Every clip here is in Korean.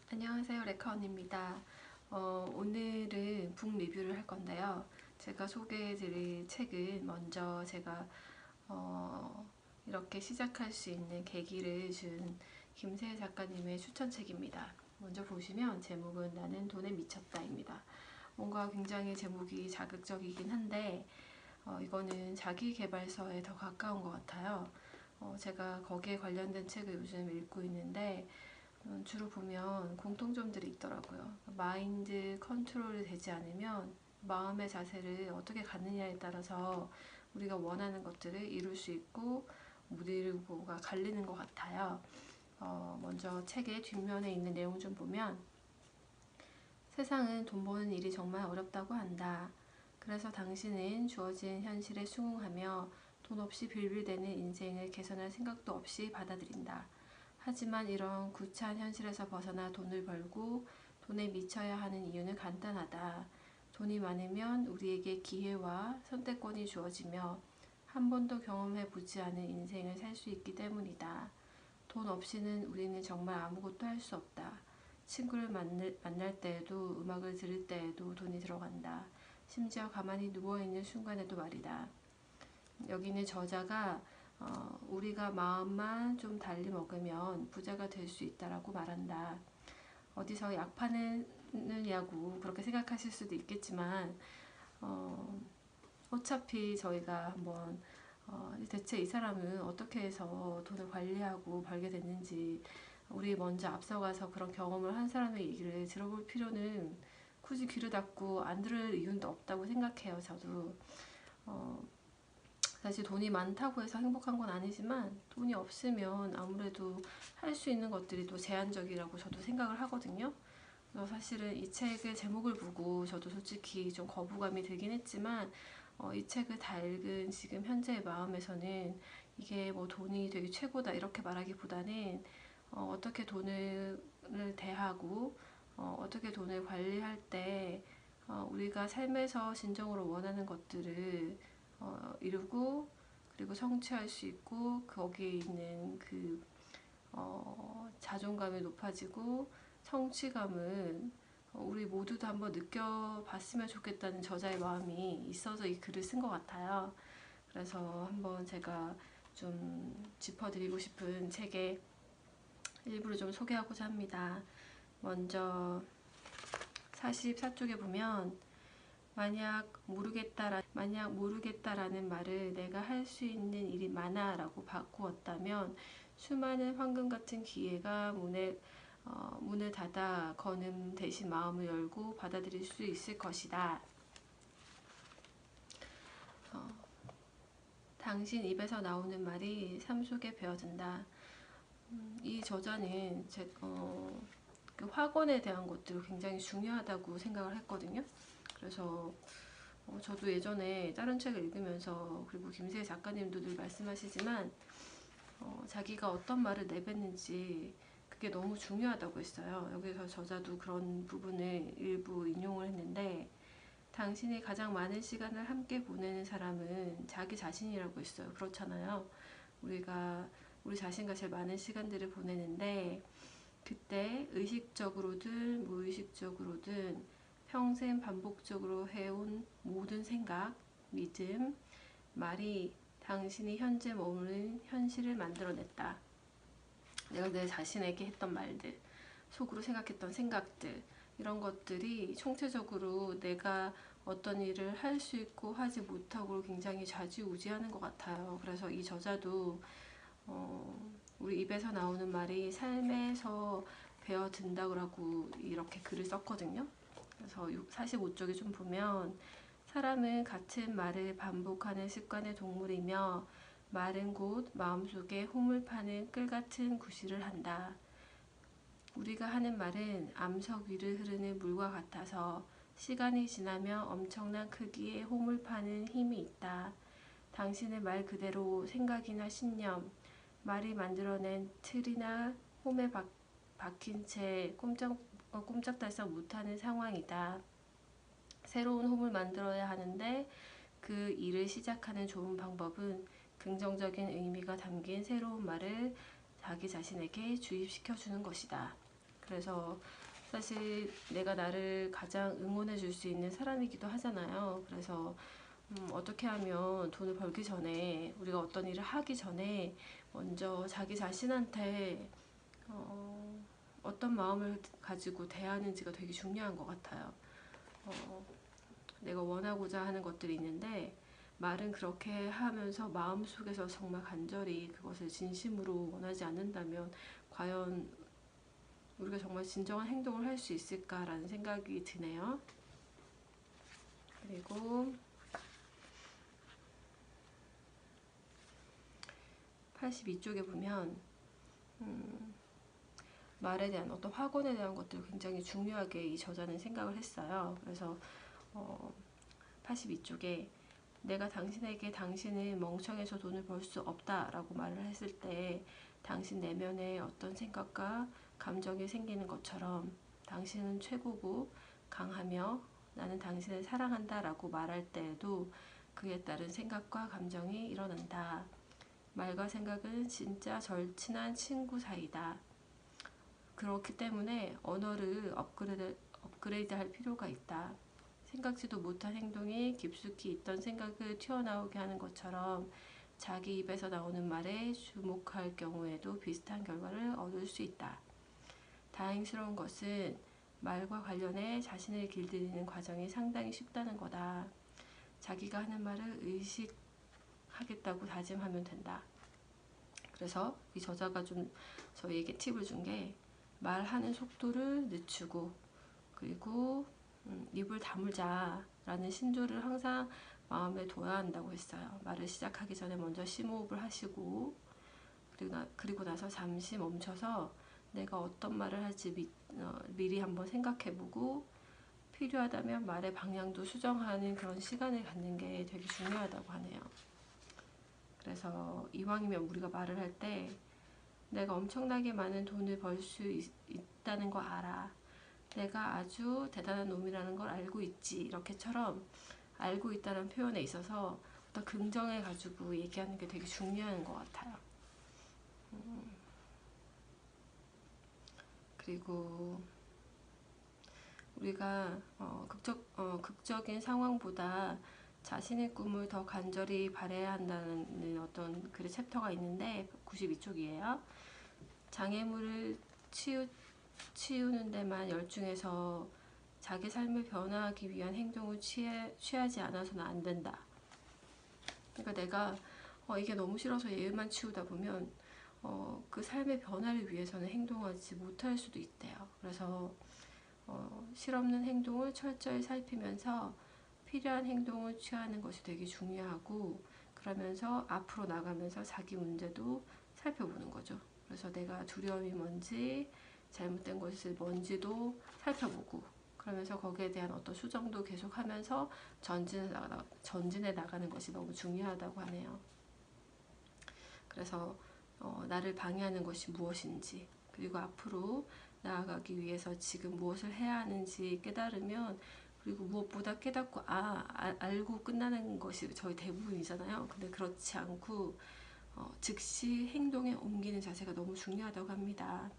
안녕하세요, 레카 언니입니다. 오늘은 북 리뷰를 할 건데요. 제가 소개해드릴 책은 먼저 제가 이렇게 시작할 수 있는 계기를 준 김세혜 작가님의 추천책입니다. 먼저 보시면 제목은 나는 돈에 미쳤다입니다. 뭔가 굉장히 제목이 자극적이긴 한데 이거는 자기계발서에 더 가까운 것 같아요. 제가 거기에 관련된 책을 요즘 읽고 있는데 주로 보면 공통점들이 있더라고요. 마인드 컨트롤이 되지 않으면 마음의 자세를 어떻게 갖느냐에 따라서 우리가 원하는 것들을 이룰 수 있고 못 이루고가 갈리는 것 같아요. 먼저 책의 뒷면에 있는 내용 좀 보면 세상은 돈 버는 일이 정말 어렵다고 한다. 그래서 당신은 주어진 현실에 순응하며 돈 없이 빌빌대는 인생을 개선할 생각도 없이 받아들인다. 하지만 이런 구차한 현실에서 벗어나 돈을 벌고 돈에 미쳐야 하는 이유는 간단하다. 돈이 많으면 우리에게 기회와 선택권이 주어지며 한 번도 경험해 보지 않은 인생을 살 수 있기 때문이다. 돈 없이는 우리는 정말 아무것도 할 수 없다. 친구를 만날 때에도 음악을 들을 때에도 돈이 들어간다. 심지어 가만히 누워있는 순간에도 말이다. 여기는 저자가 우리가 마음만 좀 달리 먹으면 부자가 될 수 있다라고 말한다. 어디서 약 파느냐고 그렇게 생각하실 수도 있겠지만 어차피 저희가 한번 대체 이 사람은 어떻게 해서 돈을 관리하고 벌게 됐는지 우리 먼저 앞서가서 그런 경험을 한 사람의 얘기를 들어볼 필요는 굳이 귀를 닫고 안 들을 이유는 없다고 생각해요. 저도 사실 돈이 많다고 해서 행복한 건 아니지만 돈이 없으면 아무래도 할 수 있는 것들이 또 제한적이라고 저도 생각을 하거든요. 그래서 사실은 이 책의 제목을 보고 저도 솔직히 좀 거부감이 들긴 했지만 이 책을 다 읽은 지금 현재의 마음에서는 이게 뭐 돈이 되게 최고다 이렇게 말하기보다는 어떻게 돈을 대하고 어떻게 돈을 관리할 때 우리가 삶에서 진정으로 원하는 것들을 이루고 그리고 성취할 수 있고 거기에 있는 그 자존감이 높아지고 성취감은 우리 모두도 한번 느껴봤으면 좋겠다는 저자의 마음이 있어서 이 글을 쓴 것 같아요. 그래서 한번 제가 좀 짚어드리고 싶은 책의 일부를 좀 소개하고자 합니다. 먼저 44쪽에 보면 만약 모르겠다라는 말을 내가 할 수 있는 일이 많아 라고 바꾸었다면 수많은 황금 같은 기회가 문을 닫아 거는 대신 마음을 열고 받아들일 수 있을 것이다. 당신 입에서 나오는 말이 삶 속에 배어든다. 이 저자는 그 확언에 대한 것들을 굉장히 중요하다고 생각을 했거든요. 그래서 저도 예전에 다른 책을 읽으면서 그리고 김세혜 작가님도 늘 말씀하시지만 자기가 어떤 말을 내뱉는지 그게 너무 중요하다고 했어요. 여기서 저자도 그런 부분을 일부 인용을 했는데 당신이 가장 많은 시간을 함께 보내는 사람은 자기 자신이라고 했어요. 그렇잖아요. 우리가 우리 자신과 제일 많은 시간들을 보내는데 그때 의식적으로든 무의식적으로든 평생 반복적으로 해온 모든 생각, 믿음, 말이 당신이 현재 머무는 현실을 만들어냈다. 내가 내 자신에게 했던 말들, 속으로 생각했던 생각들, 이런 것들이 총체적으로 내가 어떤 일을 할 수 있고 하지 못하고 굉장히 좌지우지하는 것 같아요. 그래서 이 저자도 우리 입에서 나오는 말이 삶에서 배어든다고 이렇게 글을 썼거든요. 그래서 45쪽에 좀 보면 사람은 같은 말을 반복하는 습관의 동물이며 말은 곧 마음속에 홈을 파는 끌같은 구실을 한다. 우리가 하는 말은 암석 위를 흐르는 물과 같아서 시간이 지나며 엄청난 크기의 홈을 파는 힘이 있다. 당신의 말 그대로 생각이나 신념, 말이 만들어낸 틀이나 홈에 박힌 채 꼼짝달싹 못하는 상황이다. 새로운 홈을 만들어야 하는데 그 일을 시작하는 좋은 방법은 긍정적인 의미가 담긴 새로운 말을 자기 자신에게 주입시켜주는 것이다. 그래서 사실 내가 나를 가장 응원해 줄 수 있는 사람이기도 하잖아요. 그래서 어떻게 하면 돈을 벌기 전에, 우리가 어떤 일을 하기 전에 먼저 자기 자신한테 어떤 마음을 가지고 대하는지가 되게 중요한 것 같아요. 내가 원하고자 하는 것들이 있는데 말은 그렇게 하면서 마음속에서 정말 간절히 그것을 진심으로 원하지 않는다면 과연 우리가 정말 진정한 행동을 할 수 있을까라는 생각이 드네요. 그리고 82쪽에 보면 말에 대한 어떤 확언에 대한 것들을 굉장히 중요하게 이 저자는 생각을 했어요. 그래서 82쪽에 내가 당신에게 당신은 멍청해서 돈을 벌 수 없다라고 말을 했을 때 당신 내면에 어떤 생각과 감정이 생기는 것처럼 당신은 최고고 강하며 나는 당신을 사랑한다 라고 말할 때에도 그에 따른 생각과 감정이 일어난다. 말과 생각은 진짜 절친한 친구 사이다. 그렇기 때문에 언어를 업그레이드할 필요가 있다. 생각지도 못한 행동이 깊숙이 있던 생각을 튀어나오게 하는 것처럼 자기 입에서 나오는 말에 주목할 경우에도 비슷한 결과를 얻을 수 있다. 다행스러운 것은 말과 관련해 자신을 길들이는 과정이 상당히 쉽다는 거다. 자기가 하는 말을 의식하겠다고 다짐하면 된다. 그래서 이 저자가 좀 저희에게 팁을 준 게 말하는 속도를 늦추고 그리고 입을 다물자 라는 신조를 항상 마음에 둬야 한다고 했어요. 말을 시작하기 전에 먼저 심호흡을 하시고 그리고 나서 잠시 멈춰서 내가 어떤 말을 할지 미리 한번 생각해보고 필요하다면 말의 방향도 수정하는 그런 시간을 갖는 게 되게 중요하다고 하네요. 그래서 이왕이면 우리가 말을 할 때 내가 엄청나게 많은 돈을 벌 수 있다는 거 알아. 내가 아주 대단한 놈이라는 걸 알고 있지. 이렇게처럼 알고 있다는 표현에 있어서 어떤 긍정을 가지고 얘기하는 게 되게 중요한 것 같아요. 그리고 우리가 극적인 상황보다 자신의 꿈을 더 간절히 바라야 한다는 어떤 글의 챕터가 있는데 92쪽이에요. 장애물을 치우는 데만 열중해서 자기 삶을 변화하기 위한 행동을 취하지 않아서는 안 된다. 그러니까 내가 이게 너무 싫어서 얘만 치우다 보면 그 삶의 변화를 위해서는 행동하지 못할 수도 있대요. 그래서 실없는 행동을 철저히 살피면서 필요한 행동을 취하는 것이 되게 중요하고 그러면서 앞으로 나가면서 자기 문제도 살펴보는 거죠. 그래서 내가 두려움이 뭔지 잘못된 것이 뭔지도 살펴보고 그러면서 거기에 대한 어떤 수정도 계속하면서 전진해 나가는 것이 너무 중요하다고 하네요. 그래서 나를 방해하는 것이 무엇인지 그리고 앞으로 나아가기 위해서 지금 무엇을 해야 하는지 깨달으면 그리고 무엇보다 깨닫고 알고 끝나는 것이 저희 대부분이잖아요. 근데 그렇지 않고 즉시 행동에 옮기는 자세가 너무 중요하다고 합니다.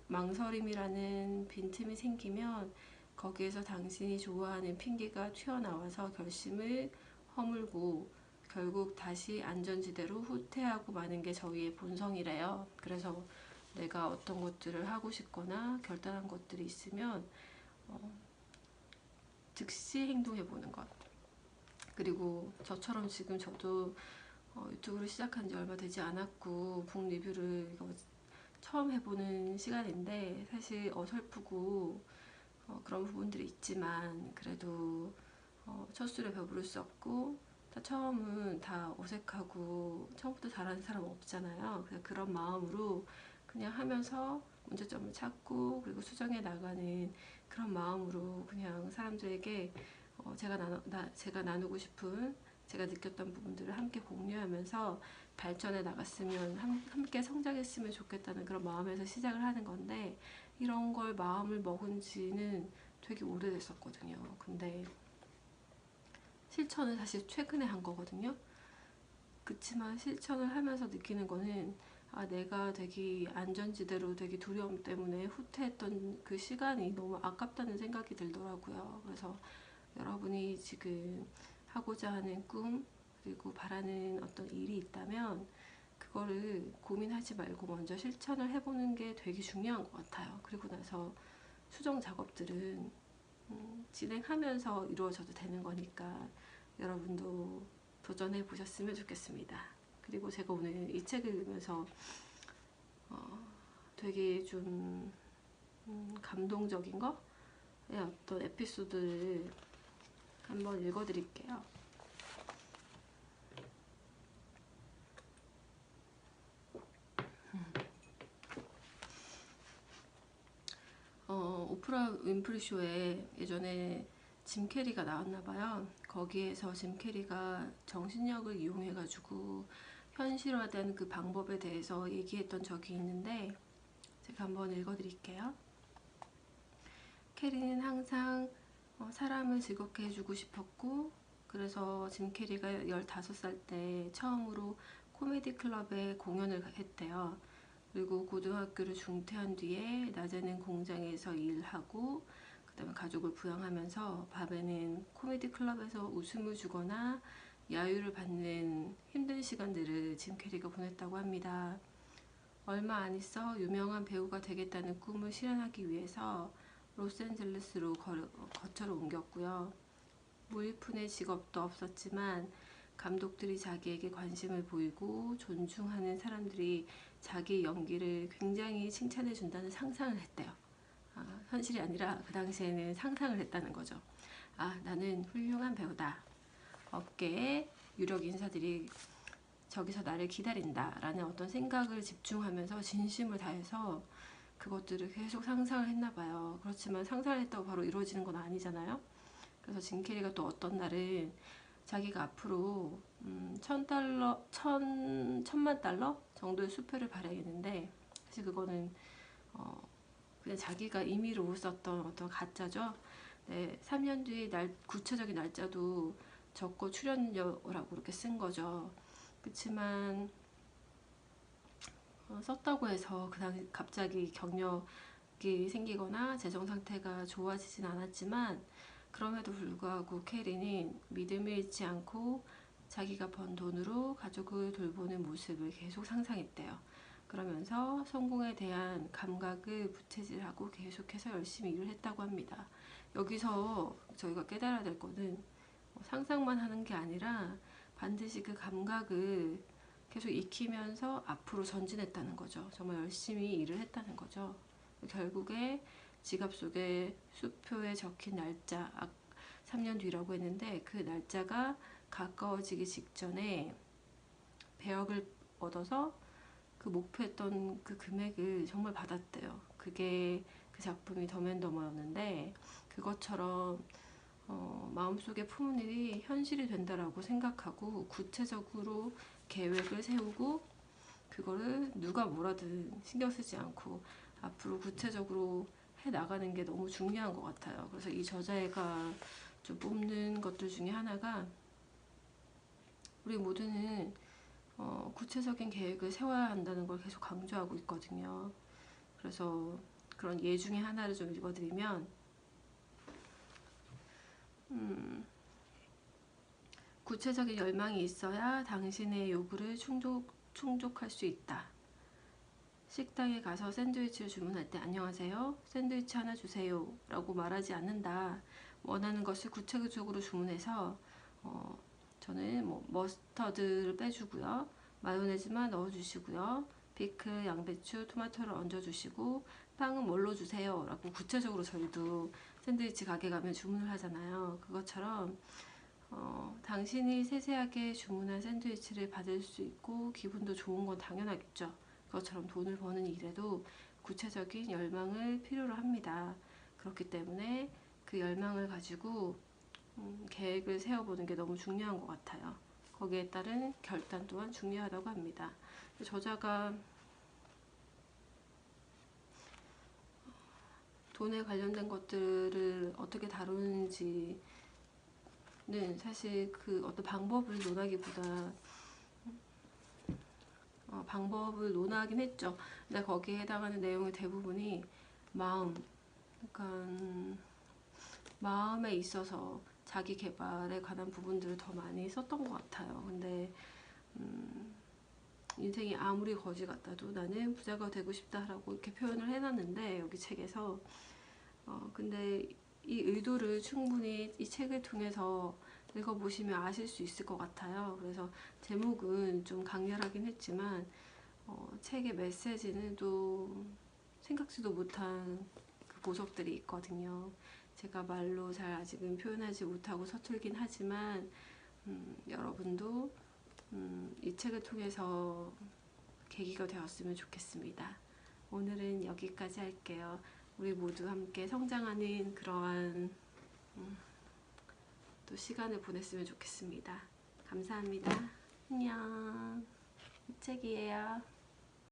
망설임이라는 빈틈이 생기면 거기에서 당신이 좋아하는 핑계가 튀어나와서 결심을 허물고 결국 다시 안전지대로 후퇴하고 마는 게 저희의 본성이래요. 그래서 내가 어떤 것들을 하고 싶거나 결단한 것들이 있으면 즉시 행동해보는 것. 그리고 저처럼 지금 저도 유튜브를 시작한 지 얼마 되지 않았고 북 리뷰를 처음 해보는 시간인데 사실 어설프고 그런 부분들이 있지만 그래도 첫 술에 배부를 수 없고 처음은 다 어색하고 처음부터 잘하는 사람 없잖아요. 그래서 그런 마음으로 그냥 하면서 문제점을 찾고 그리고 수정해 나가는 그런 마음으로 그냥 사람들에게 제가 나누고 싶은 제가 느꼈던 부분들을 함께 공유하면서 발전해 나갔으면 함께 성장했으면 좋겠다는 그런 마음에서 시작을 하는 건데 이런 걸 마음을 먹은 지는 되게 오래됐었거든요. 근데 실천은 사실 최근에 한 거거든요. 그치만 실천을 하면서 느끼는 거는 내가 되게 안전지대로 되게 두려움 때문에 후퇴했던 그 시간이 너무 아깝다는 생각이 들더라고요. 그래서 여러분이 지금 하고자 하는 꿈 그리고 바라는 어떤 일이 있다면 그거를 고민하지 말고 먼저 실천을 해보는 게 되게 중요한 것 같아요. 그리고 나서 수정 작업들은 진행하면서 이루어져도 되는 거니까 여러분도 도전해 보셨으면 좋겠습니다. 그리고 제가 오늘 이 책을 읽으면서 되게 좀 감동적인 거의 어떤 에피소드를 한번 읽어드릴게요. 오프라 윈프리 쇼에 예전에 짐 캐리가 나왔나봐요. 거기에서 짐 캐리가 정신력을 이용해가지고 현실화된 그 방법에 대해서 얘기했던 적이 있는데 제가 한번 읽어드릴게요. 캐리는 항상 사람을 즐겁게 해주고 싶었고 그래서 짐 캐리가 15살 때 처음으로 코미디 클럽에 공연을 했대요. 그리고 고등학교를 중퇴한 뒤에 낮에는 공장에서 일하고 그 다음에 가족을 부양하면서 밤에는 코미디 클럽에서 웃음을 주거나 야유를 받는 힘든 시간들을 짐 캐리가 보냈다고 합니다. 얼마 안 있어 유명한 배우가 되겠다는 꿈을 실현하기 위해서 로스앤젤레스로 거처를 옮겼고요. 무일푼의 직업도 없었지만 감독들이 자기에게 관심을 보이고 존중하는 사람들이 자기 연기를 굉장히 칭찬해 준다는 상상을 했대요. 현실이 아니라 그 당시에는 상상을 했다는 거죠. 나는 훌륭한 배우다. 업계의 유력 인사들이 저기서 나를 기다린다 라는 어떤 생각을 집중하면서 진심을 다해서 그것들을 계속 상상을 했나 봐요. 그렇지만 상상을 했다고 바로 이루어지는 건 아니잖아요. 그래서 짐 캐리가 또 어떤 날은 자기가 앞으로 천만 달러 정도의 수표를 발행했는데 사실 그거는 그냥 자기가 임의로 썼던 어떤 가짜죠. 네, 3년 뒤에 구체적인 날짜도 적고 출연료라고 이렇게 쓴 거죠. 그렇지만 썼다고 해서 그다음 갑자기 경력이 생기거나 재정 상태가 좋아지진 않았지만 그럼에도 불구하고 캐리는 믿음을 잃지 않고 자기가 번 돈으로 가족을 돌보는 모습을 계속 상상했대요. 그러면서 성공에 대한 감각을 부채질하고 계속해서 열심히 일을 했다고 합니다. 여기서 저희가 깨달아야 될 거는 상상만 하는 게 아니라 반드시 그 감각을 계속 익히면서 앞으로 전진했다는 거죠. 정말 열심히 일을 했다는 거죠. 결국에 지갑 속에 수표에 적힌 날짜 3년 뒤라고 했는데 그 날짜가 가까워지기 직전에 배역을 얻어서 그 목표했던 그 금액을 정말 받았대요. 그게 그 작품이 더맨더머였는데 그것처럼 마음속에 품은 일이 현실이 된다라고 생각하고 구체적으로 계획을 세우고 그거를 누가 뭐라든 신경 쓰지 않고 앞으로 구체적으로 해 나가는 게 너무 중요한 것 같아요. 그래서 이 저자애가 좀 뽑는 것들 중에 하나가 우리 모두는 구체적인 계획을 세워야 한다는 걸 계속 강조하고 있거든요. 그래서 그런 예 중에 하나를 좀 읽어드리면 구체적인 열망이 있어야 당신의 요구를 충족할 수 있다. 식당에 가서 샌드위치를 주문할 때 안녕하세요. 샌드위치 하나 주세요. 라고 말하지 않는다. 원하는 것을 구체적으로 주문해서 저는 머스터드를 빼주고요. 마요네즈만 넣어주시고요. 피클, 양배추, 토마토를 얹어주시고 빵은 뭘로 주세요. 라고 구체적으로 저희도 샌드위치 가게 가면 주문을 하잖아요. 그것처럼 당신이 세세하게 주문한 샌드위치를 받을 수 있고 기분도 좋은 건 당연하겠죠. 그것처럼 돈을 버는 일에도 구체적인 열망을 필요로 합니다. 그렇기 때문에 그 열망을 가지고 계획을 세워보는 게 너무 중요한 것 같아요. 거기에 따른 결단 또한 중요하다고 합니다. 저자가 돈에 관련된 것들을 어떻게 다루는지는 사실 그 어떤 방법을 논하기보다 방법을 논하긴 했죠. 근데 거기에 해당하는 내용의 대부분이 마음, 약간 마음에 있어서 자기 개발에 관한 부분들을 더 많이 썼던 것 같아요. 근데 인생이 아무리 거지 같아도 나는 부자가 되고 싶다라고 이렇게 표현을 해놨는데 여기 책에서 근데 이 의도를 충분히 이 책을 통해서 읽어보시면 아실 수 있을 것 같아요. 그래서 제목은 좀 강렬하긴 했지만 책의 메시지는 또 생각지도 못한 그 보석들이 있거든요. 제가 말로 잘 아직은 표현하지 못하고 서툴긴 하지만 여러분도 이 책을 통해서 계기가 되었으면 좋겠습니다. 오늘은 여기까지 할게요. 우리 모두 함께 성장하는 그러한 또 시간을 보냈으면 좋겠습니다. 감사합니다. 안녕. 이 책이에요.